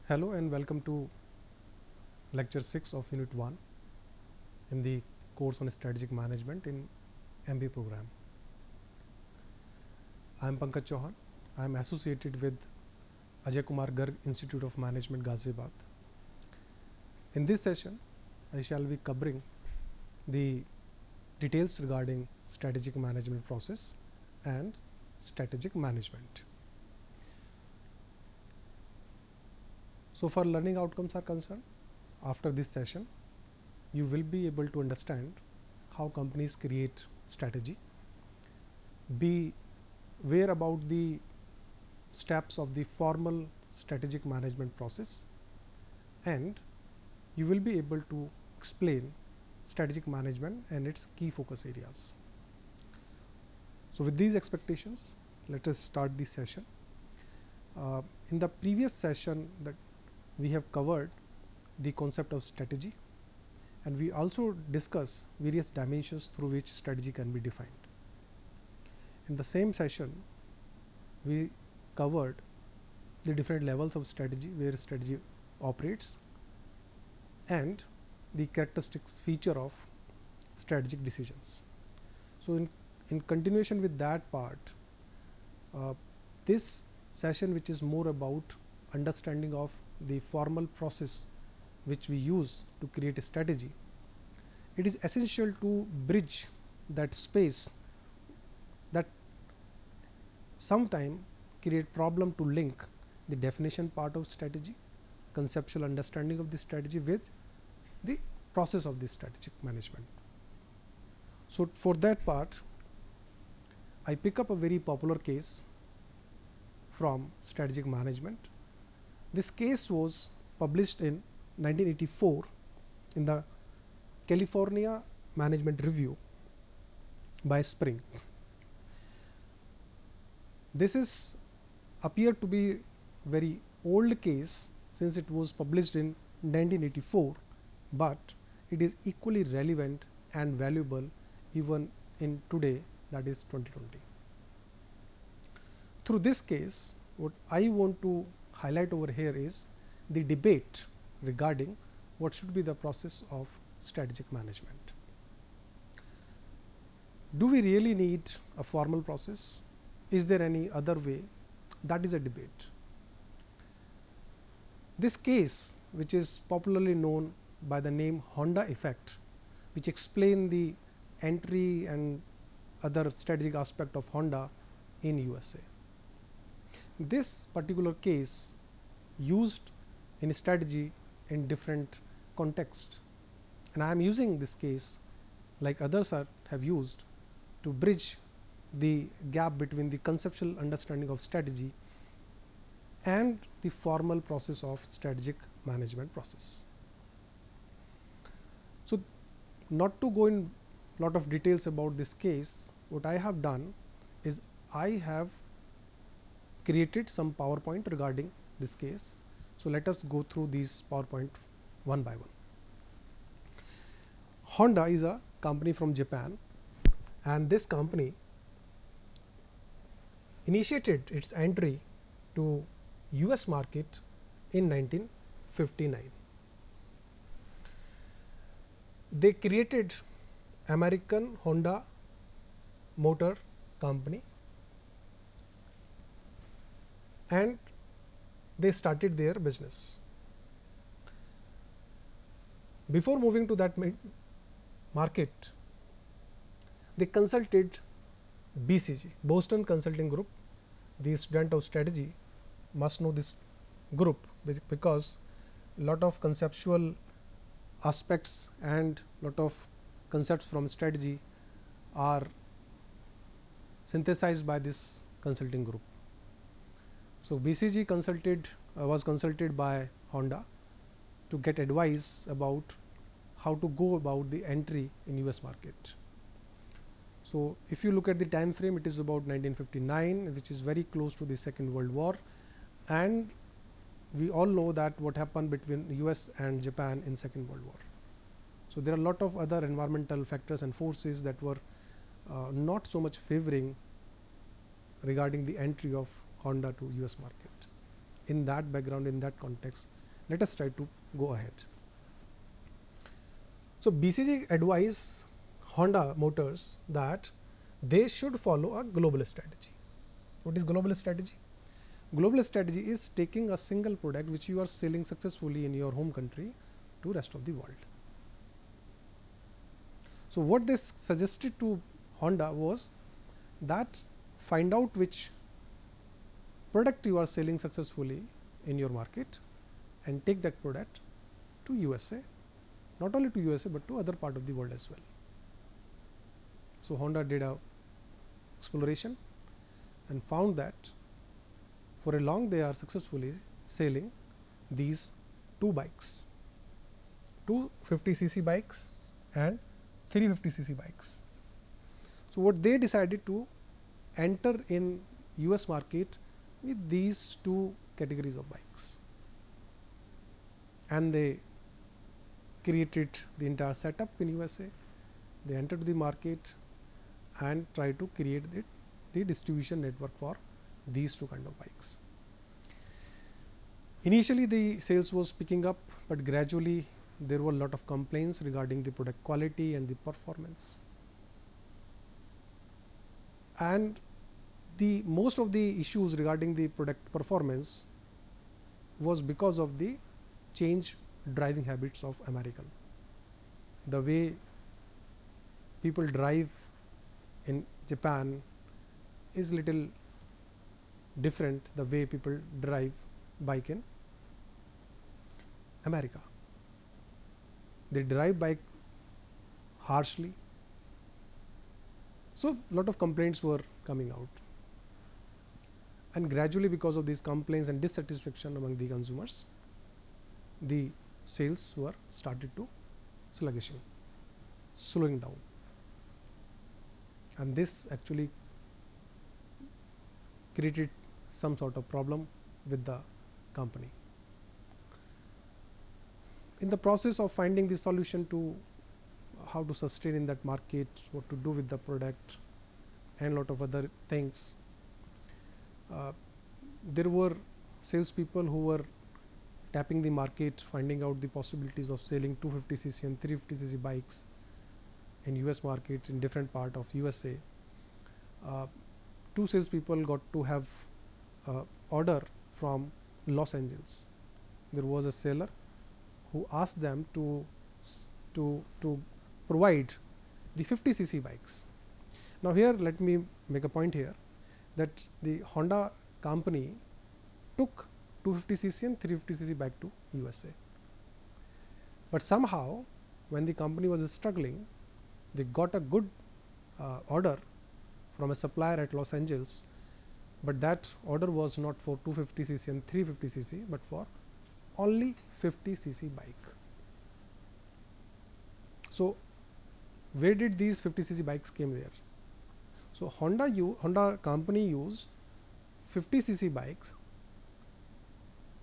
Hello and welcome to lecture 6 of unit 1 in the course on strategic management in MBA program. I am Pankaj Chauhan. I am associated with Ajay Kumar Garg Institute of Management, Ghaziabad. In this session, I shall be covering the details regarding strategic management process and strategic management. So far learning outcomes are concerned, after this session, you will be able to understand how companies create strategy, be aware about the steps of the formal strategic management process, and you will be able to explain strategic management and its key focus areas. So with these expectations, let us start this session. In the previous session that we have covered the concept of strategy, and we also discuss various dimensions through which strategy can be defined. In the same session, we covered the different levels of strategy, where strategy operates, and the characteristics feature of strategic decisions. So in continuation with that part, this session, which is more about understanding of the formal process which we use to create a strategy, it is essential to bridge that space that sometime create problem to link the definition part of strategy, conceptual understanding of the strategy, with the process of the strategic management. So for that part, I pick up a very popular case from strategic management. This case was published in 1984 in the California Management Review by Spring. This is appeared to be very old case since it was published in 1984, but it is equally relevant and valuable even in today, that is 2020. Through this case, what I want to highlight over here is the debate regarding what should be the process of strategic management. Do we really need a formal process? Is there any other way? That is a debate. This case, which is popularly known by the name Honda effect, which explain the entry and other strategic aspect of Honda in USA. This particular case used in strategy in different contexts, and I am using this case like others have used to bridge the gap between the conceptual understanding of strategy and the formal process of strategic management process. So not to go in lot of details about this case, what I have done is I have created some PowerPoint regarding this case. So let us go through these PowerPoint one by one. Honda is a company from Japan, and this company initiated its entry to US market in 1959. They created American Honda Motor Company, and they started their business. Before moving to that market, they consulted BCG, Boston Consulting Group. The student of strategy must know this group because lot of conceptual aspects and lot of concepts from strategy are synthesized by this consulting group. So BCG was consulted by Honda to get advice about how to go about the entry in US market. So if you look at the time frame, it is about 1959, which is very close to the Second World War, and we all know that what happened between US and Japan in Second World War. So there are a lot of other environmental factors and forces that were not so much favoring regarding the entry of Honda to US market. in that background, in that context, let us try to go ahead. So BCG advised Honda Motors that they should follow a global strategy. What is global strategy? Global strategy is taking a single product which you are selling successfully in your home country to rest of the world. So what they suggested to Honda was that find out which product you are selling successfully in your market and take that product to USA, not only to USA but to other part of the world as well. So Honda did a exploration and found that for a long they are successfully selling these two bikes, 250cc bikes and 350cc bikes. So what they decided to enter in US market with these two categories of bikes, and they created the entire setup in USA. They entered the market and tried to create the distribution network for these two kind of bikes. Initially the sales was picking up, but gradually there were a lot of complaints regarding the product quality and the performance. And the most of the issues regarding the product performance was because of the changed driving habits of American. The way people drive in Japan is little different the way people drive bike in America. They drive bike harshly. So lot of complaints were coming out, and gradually because of these complaints and dissatisfaction among the consumers, the sales were started to slowing down, and this actually created some sort of problem with the company. In the process of finding the solution to how to sustain in that market, what to do with the product and a lot of other things, there were salespeople who were tapping the market, finding out the possibilities of selling 250cc and 350cc bikes in US market in different part of USA. Two salespeople got to have order from Los Angeles. There was a seller who asked them to provide the 50cc bikes. Now here let me make a point here that the Honda company took 250cc and 350cc bike to USA, but somehow when the company was struggling, they got a good order from a supplier at Los Angeles, but that order was not for 250cc and 350cc but for only 50cc bike. So where did these 50cc bikes came there? So Honda company used 50cc bikes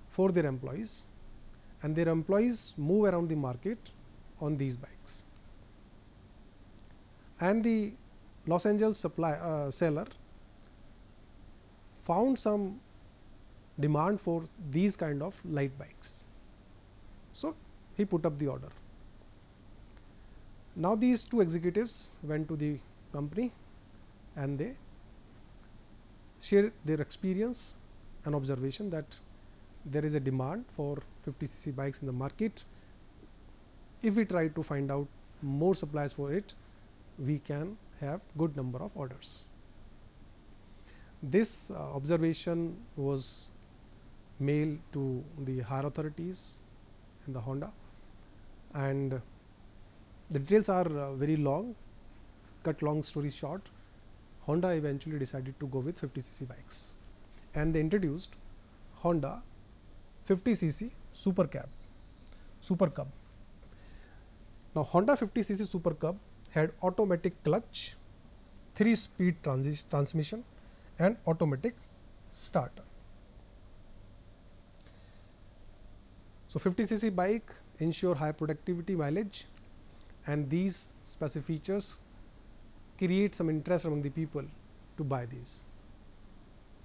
for their employees, and their employees move around the market on these bikes, and the Los Angeles seller found some demand for these kind of light bikes, so he put up the order. Now these two executives went to the company and they share their experience and observation that there is a demand for 50cc bikes in the market. If we try to find out more supplies for it, we can have good number of orders. This observation was mailed to the higher authorities in the Honda, and the details are very long. Cut long story short, Honda eventually decided to go with 50cc bikes, and they introduced Honda 50cc Super Cub. Now Honda 50cc Super Cub had automatic clutch, 3-speed transmission and automatic starter. So 50cc bike ensure high productivity mileage, and these specific features create some interest among the people to buy these,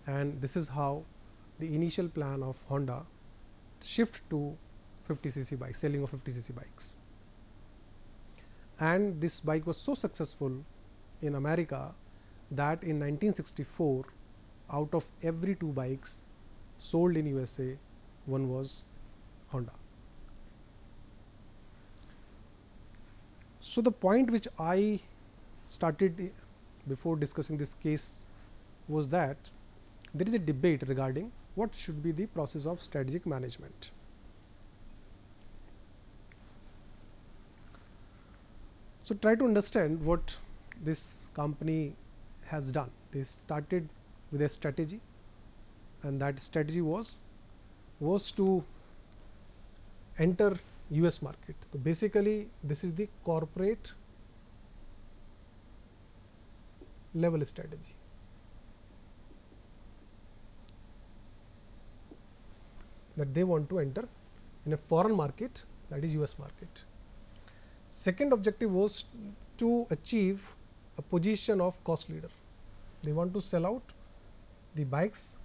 and this is how the initial plan of Honda shift to 50cc bikes, selling of 50cc bikes. And this bike was so successful in America that in 1964, out of every 2 bikes sold in USA, one was Honda. So the point which I started before discussing this case was that there is a debate regarding what should be the process of strategic management. So try to understand what this company has done. They started with a strategy, and that strategy was to enter US market. So basically this is the corporate level strategy. That they want to enter in a foreign market, that is US market. Second objective was to achieve a position of cost leader. They want to sell out the bikes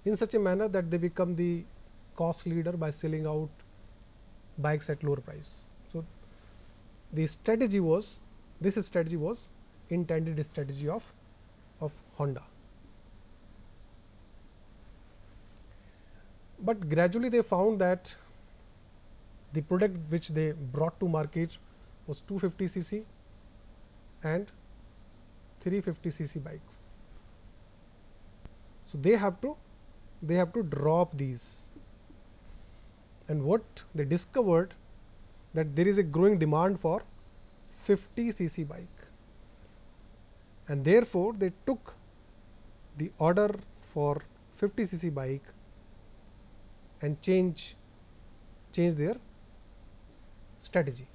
in such a manner that they become the cost leader by selling out bikes at lower price. So the strategy was, this strategy was intended strategy of Honda. But gradually they found that the product which they brought to market was 250cc and 350cc bikes. So they have to drop these. And what they discovered, that there is a growing demand for 50cc bike, and therefore they took the order for 50cc bike and change their strategy.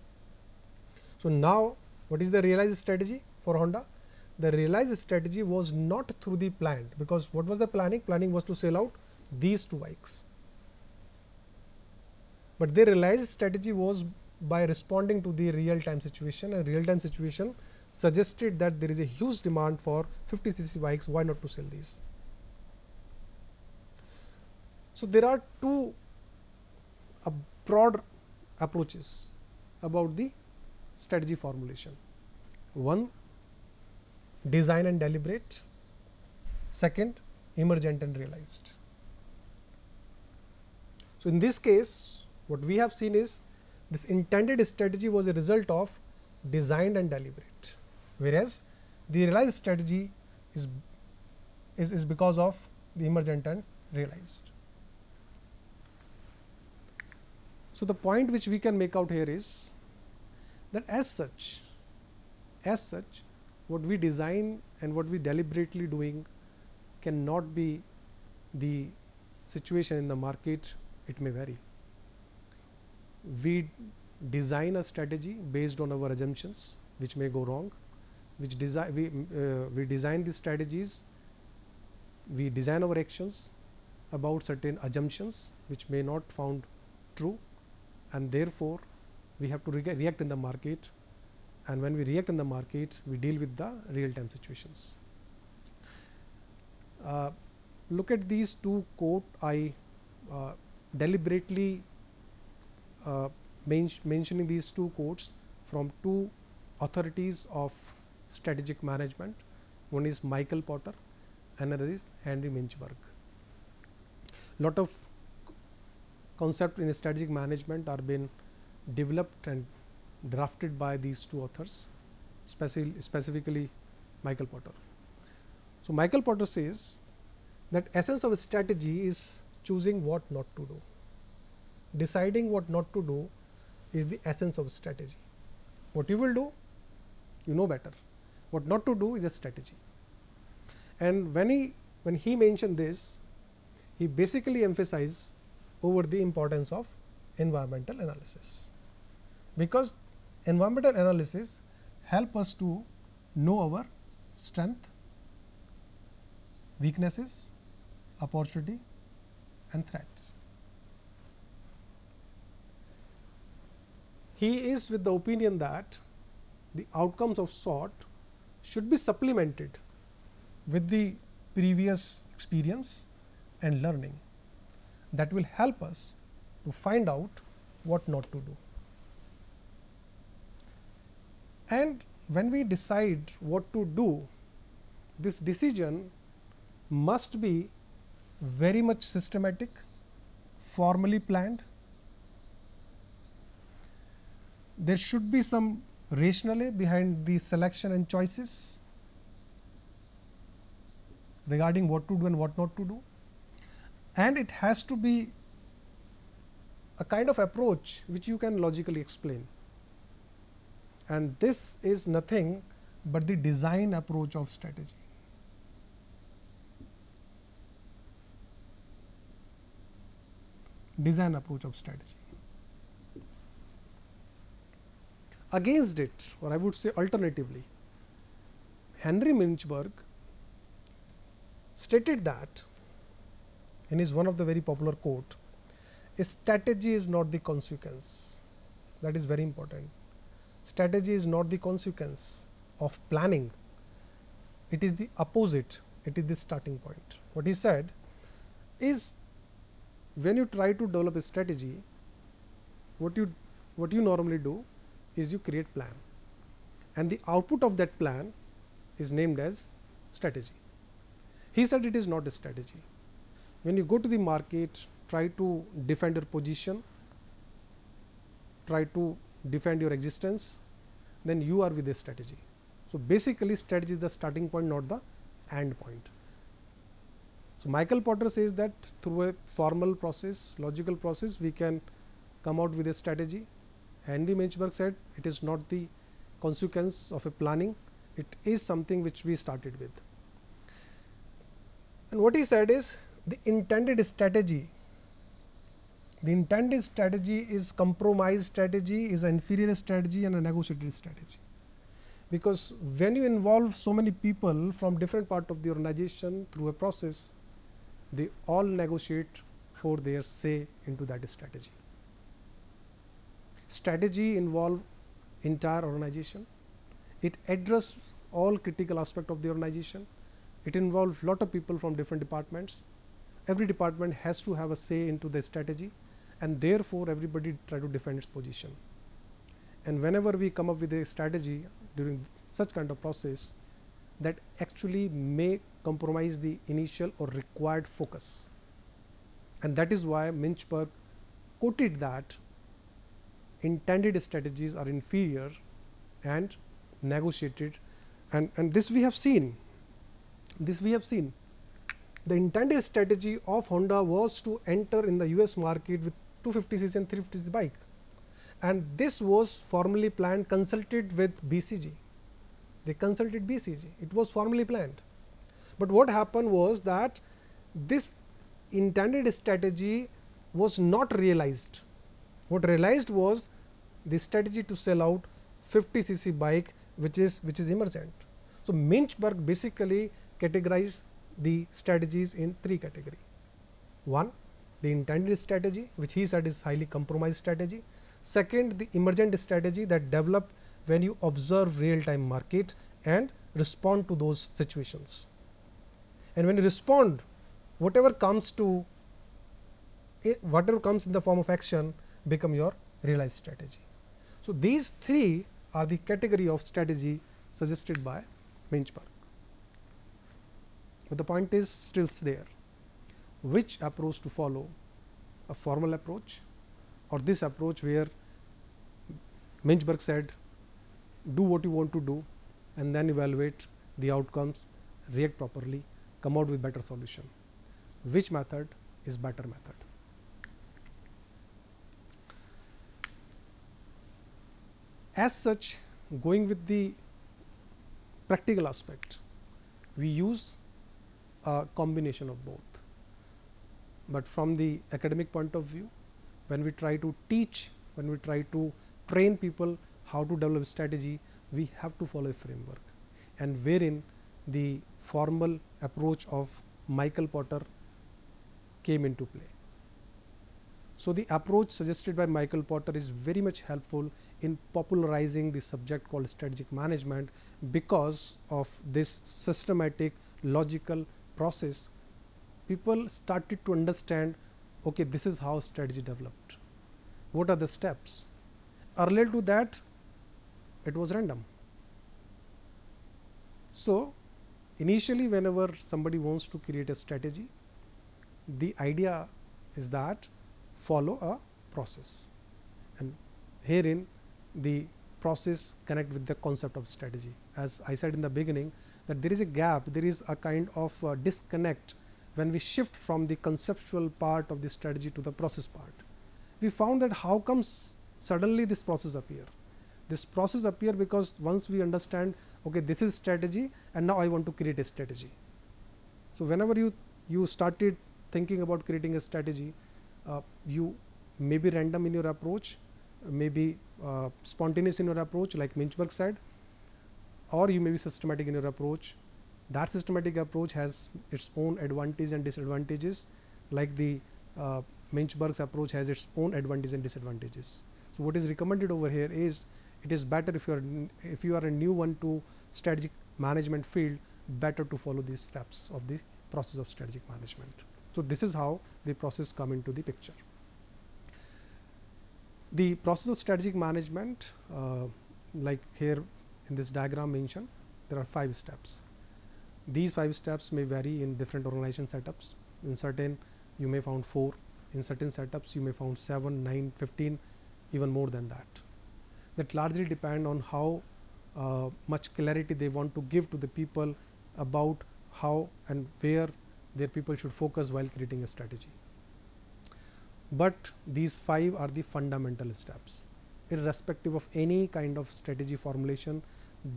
So now what is the realized strategy for Honda? The realized strategy was not through the planned, because what was the planning? Planning was to sell out these 2 bikes. But their realized strategy was by responding to the real time situation, and real time situation suggested that there is a huge demand for 50cc bikes, why not to sell these? So there are 2 broad approaches about the strategy formulation. One, design and deliberate. Second, emergent and realized. So in this case, what we have seen is this intended strategy was a result of designed and deliberate, whereas the realized strategy is because of the emergent and realized. So the point which we can make out here is that as such, what we design and what we deliberately doing cannot be the situation in the market. It may vary. We design a strategy based on our assumptions, which may go wrong. We design the strategies. We design our actions about certain assumptions which may not found true, and therefore we have to react in the market. And when we react in the market, we deal with the real time situations. Look at these 2 quotes. I deliberately mentioning these 2 quotes from 2 authorities of strategic management. One is Michael Porter, another is Henry Minchberg. Lot of concepts in strategic management are being developed and drafted by these 2 authors, specifically Michael Porter. So Michael Porter says that essence of strategy is choosing what not to do. Deciding what not to do is the essence of strategy. What you will do, you know better. What not to do is a strategy. And when he mentioned this, he basically emphasized over the importance of environmental analysis, because environmental analysis help us to know our strength, weaknesses, opportunity and threats. He is with the opinion that the outcomes of SWOT should be supplemented with the previous experience and learning that will help us to find out what not to do. And when we decide what to do, this decision must be very much systematic, formally planned. There should be some rationale behind the selection and choices regarding what to do and what not to do. And it has to be a kind of approach which you can logically explain. And this is nothing but the design approach of strategy. Design approach of strategy. Against it, or I would say alternatively, Henry Minchberg stated that in his one of the very popular quote, a strategy is not the consequence. That is very important. Strategy is not the consequence of planning. It is the opposite. It is the starting point. What he said is, when you try to develop a strategy, what you normally do is you create plan, and the output of that plan is named as strategy. He said it is not a strategy. When you go to the market, try to defend your position, try to defend your existence, then you are with a strategy. So basically strategy is the starting point, not the end point. So Michael Porter says that through a formal process, logical process, we can come out with a strategy. Henry Minchberg said it is not the consequence of a planning, it is something which we started with. And what he said is, the intended strategy is compromise strategy, is an inferior strategy and a negotiated strategy. Because when you involve so many people from different part of the organization through a process, they all negotiate for their say into that strategy. Strategy involve entire organization. It address all critical aspect of the organization. It involves lot of people from different departments. Every department has to have a say into the strategy, and therefore everybody try to defend its position. And whenever we come up with a strategy during such kind of process, that actually may compromise the initial or required focus. And that is why Minchberg quoted that intended strategies are inferior and negotiated, and this we have seen. The intended strategy of Honda was to enter in the US market with 250cc and 350cc bike, and this was formally planned, consulted with BCG. They consulted BCG. It was formally planned. But what happened was that this intended strategy was not realized. What realized was the strategy to sell out 50cc bike, which is emergent. So Minchberg basically categorized the strategies in three categories. One, the intended strategy, which he said is highly compromised strategy. Second, the emergent strategy that develop when you observe real-time market and respond to those situations. And when you respond, whatever comes in the form of action become your realized strategy. So these three are the category of strategy suggested by Minchberg. But the point is still there. Which approach to follow? A formal approach, or this approach where Minchberg said, do what you want to do and then evaluate the outcomes, react properly, come out with better solution. Which method is better method? As such, going with the practical aspect, we use a combination of both. But from the academic point of view, when we try to teach, when we try to train people how to develop strategy, we have to follow a framework, and wherein the formal approach of Michael Porter came into play. So the approach suggested by Michael Porter is very much helpful in popularizing the subject called strategic management, because of this systematic logical process people started to understand, okay, this is how strategy developed. What are the steps? Earlier to that, it was random. So initially, whenever somebody wants to create a strategy, the idea is that follow a process, and herein the process connect with the concept of strategy. As I said in the beginning, that there is a gap, there is a kind of disconnect when we shift from the conceptual part of the strategy to the process part. We found that how comes suddenly this process appear? This process appear because once we understand, okay, this is strategy and now I want to create a strategy. So whenever you started thinking about creating a strategy, you may be random in your approach, maybe spontaneous in your approach like Minchberg said, or you may be systematic in your approach. That systematic approach has its own advantages and disadvantages, like the Minchberg's approach has its own advantages and disadvantages. So what is recommended over here is, it is better if you are a new one to strategic management field, better to follow these steps of the process of strategic management. So this is how the process come into the picture. The process of strategic management, like here in this diagram mentioned, there are 5 steps. These 5 steps may vary in different organization setups. In certain you may found 4, in certain setups you may found 7, 9, 15, even more than that. That largely depend on how much clarity they want to give to the people about how and where their people should focus while creating a strategy. But these 5 are the fundamental steps. Irrespective of any kind of strategy formulation,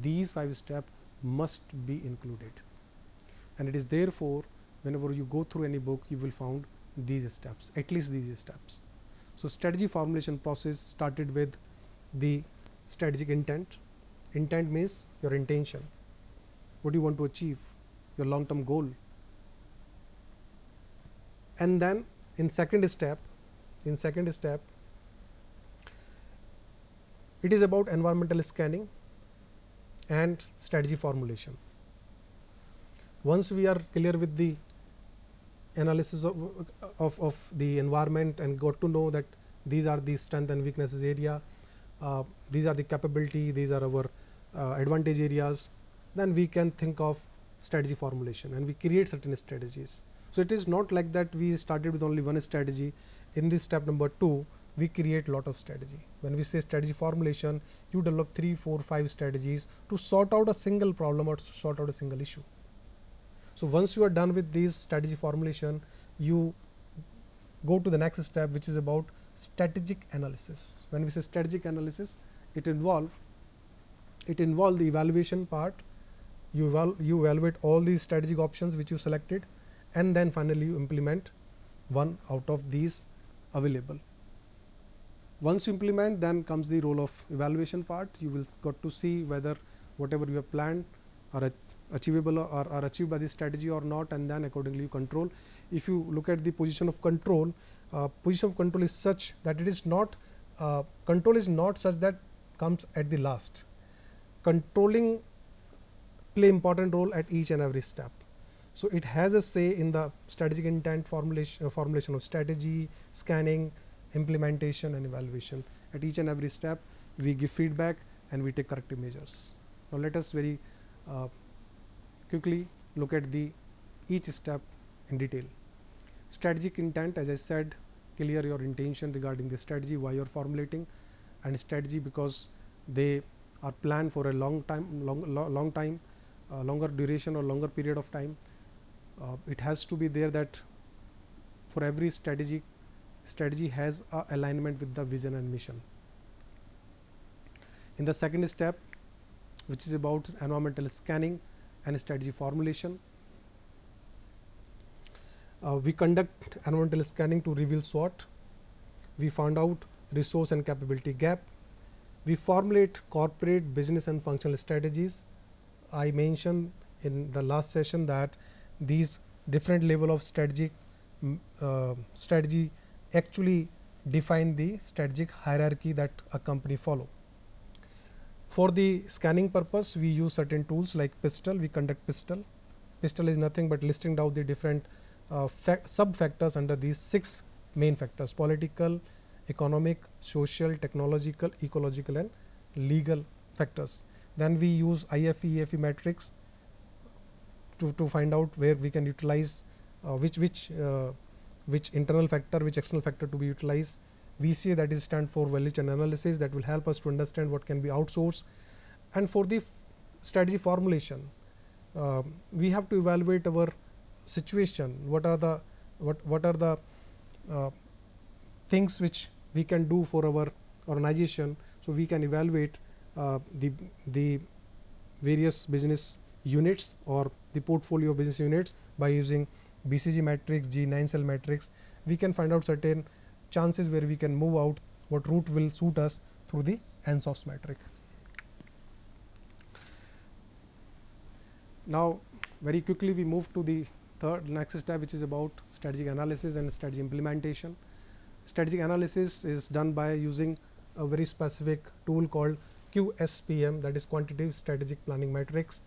these 5 steps must be included. And it is therefore, whenever you go through any book, you will find these steps, at least these steps. So strategy formulation process started with the strategic intent. Intent means your intention, what you want to achieve, your long-term goal. And then in second step, it is about environmental scanning and strategy formulation. Once we are clear with the analysis of the environment and got to know that these are the strength and weaknesses area, these are the capability, these are our advantage areas, then we can think of strategy formulation and we create certain strategies. So it is not like that we started with only one strategy. In this step number 2, we create lot of strategy. When we say strategy formulation, you develop 3, 4, 5 strategies to sort out a single problem or to sort out a single issue. So once you are done with this strategy formulation, you go to the next step, which is about strategic analysis. When we say strategic analysis, it involves the evaluation part. You evaluate all these strategic options which you selected, and then finally you implement one out of these available. Once you implement, then comes the role of evaluation part. You will got to see whether whatever you have planned are achievable or are achieved by this strategy or not, and then accordingly you control. If you look at the position of control is such that it is not control is not such that comes at the last. Controlling play important role at each and every step. So it has a say in the strategic intent formulation of strategy, scanning, implementation and evaluation. At each and every step we give feedback and we take corrective measures. Now let us very quickly look at each step in detail. Strategic intent, as I said, clear your intention regarding the strategy, why you are formulating, and strategy because they are planned for a long time, longer duration or longer period of time. It has to be there that for every strategy has a alignment with the vision and mission. In the second step, which is about environmental scanning and strategy formulation, we conduct environmental scanning to reveal SWOT. We found out resource and capability gap. We formulate corporate, business and functional strategies. I mentioned in the last session that these different level of strategy actually define the strategic hierarchy that a company follow. For the scanning purpose, we use certain tools like PISTL. We conduct PISTL. PISTL is nothing but listing down the different sub factors under these 6 main factors: political, economic, social, technological, ecological and legal factors. Then we use IFE, EFE matrix to find out where we can utilize which internal factor, which external factor to be utilized. VCA, that is stand for value chain analysis, that will help us to understand what can be outsourced. And for the strategy formulation, we have to evaluate our situation. What are the things which we can do for our organization, so we can evaluate the various business units or the portfolio of business units by using BCG matrix, G9 cell matrix. We can find out certain chances where we can move out what route will suit us through the ANSOS matrix. Now very quickly we move to the next step, which is about strategic analysis and strategy implementation. Strategic analysis is done by using a very specific tool called QSPM, that is quantitative strategic planning matrix.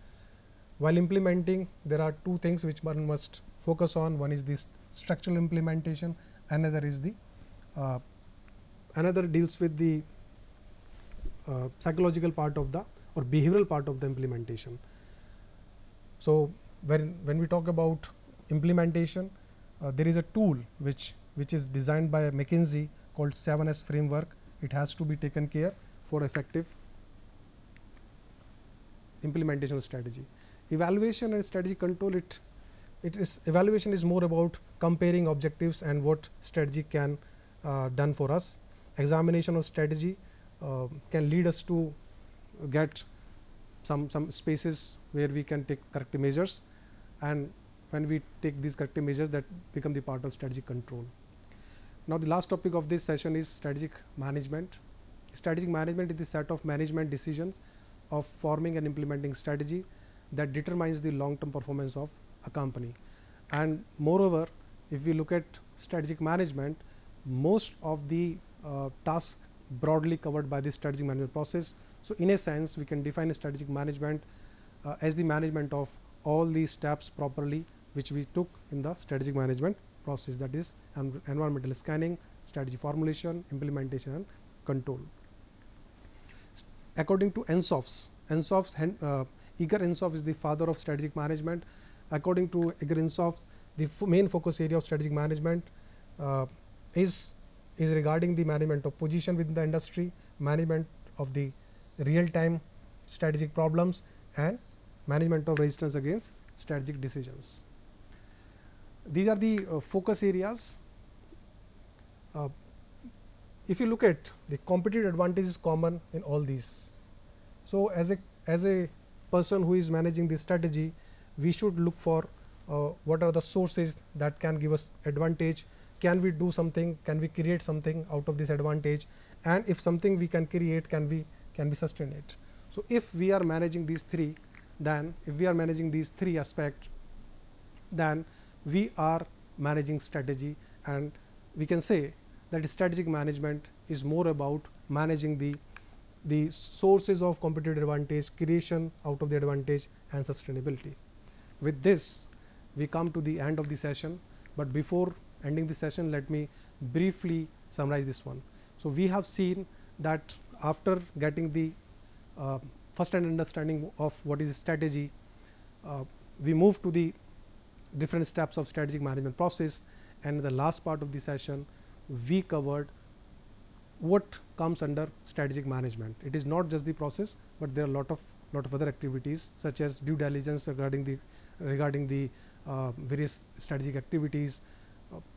While implementing, there are 2 things which one must focus on. One is this structural implementation, another is the another deals with the psychological part of the or behavioral part of the implementation. So when we talk about implementation, there is a tool which is designed by McKinsey called 7S framework. It has to be taken care for effective implementation of strategy. Evaluation and strategy control, evaluation is more about comparing objectives and what strategy can done for us. Examination of strategy can lead us to get some spaces where we can take corrective measures, and when we take these corrective measures, that become the part of strategic control. Now the last topic of this session is strategic management. Strategic management is the set of management decisions of forming and implementing strategy that determines the long-term performance of a company. And moreover, if we look at strategic management, most of the tasks broadly covered by the strategic management process. So in a sense, we can define a strategic management as the management of all these steps properly, which we took in the strategic management process, that is environmental scanning, strategy formulation, implementation and control. According to ANSOS, Igor Ansoff is the father of strategic management. According to Igor Ansoff, the main focus area of strategic management is regarding the management of position within the industry, management of the real-time strategic problems and management of resistance against strategic decisions. These are the focus areas. If you look at the competitive advantage is common in all these. So as a person who is managing this strategy, we should look for what are the sources that can give us advantage. Can we do something? Can we create something out of this advantage? And if something we can create, can we sustain it? So if we are managing these 3, then if we are managing these 3 aspects, then we are managing strategy, and we can say that strategic management is more about managing the sources of competitive advantage, creation out of the advantage and sustainability. With this, we come to the end of the session, but before ending the session, let me briefly summarize this one. So we have seen that after getting the first-hand understanding of what is strategy, we move to the different steps of strategic management process, and in the last part of the session, we covered what comes under strategic management. It is not just the process, but there are a lot of other activities such as due diligence regarding the various strategic activities.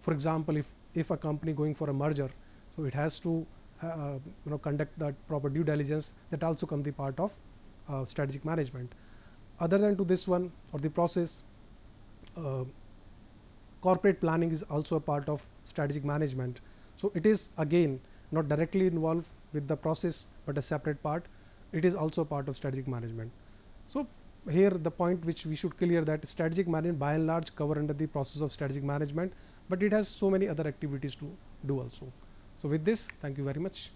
For example, if a company going for a merger, so it has to conduct that proper due diligence, that also come the part of strategic management. Other than to this one or the process, corporate planning is also a part of strategic management. So it is again not directly involved with the process, but a separate part. It is also a part of strategic management. So here the point which we should clear, that strategic management by and large cover under the process of strategic management, but it has so many other activities to do also. So with this, thank you very much.